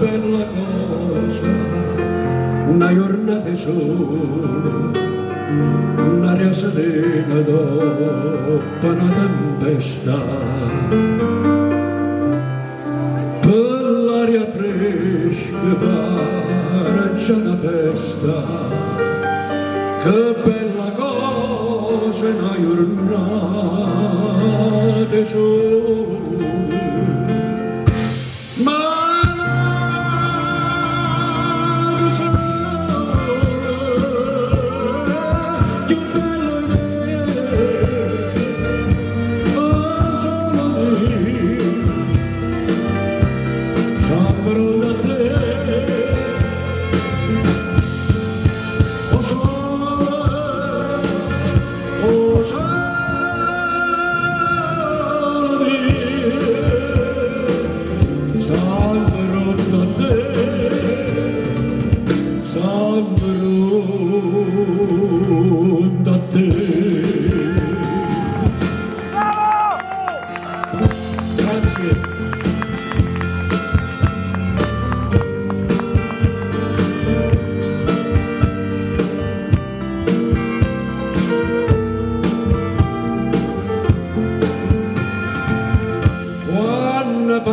bella cosa, una giornata sola, un'aria serena dopo una tempesta. Per l'aria fresca pare già una festa, che bella cosa una giornata sola.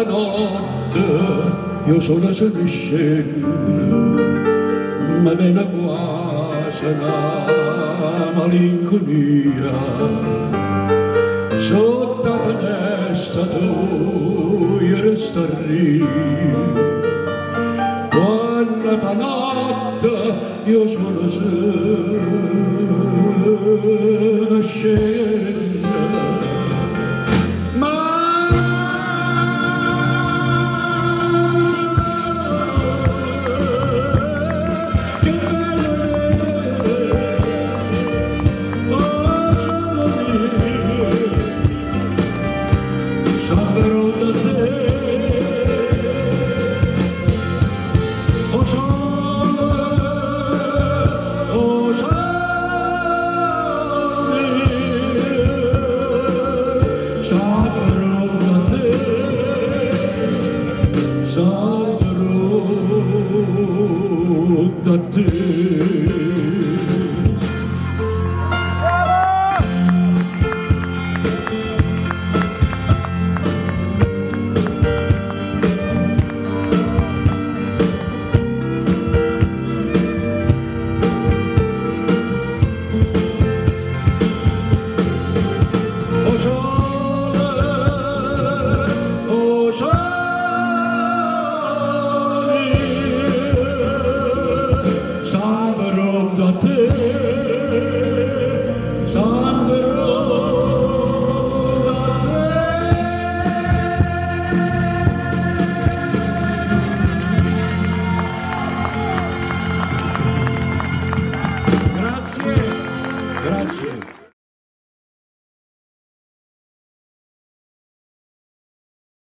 Notte io sola se ne scendo, ma viene quasi una malinconia. Sotto la finestra tu resta lì, quando fa notte io sola se ne scendo. Da te. Da te.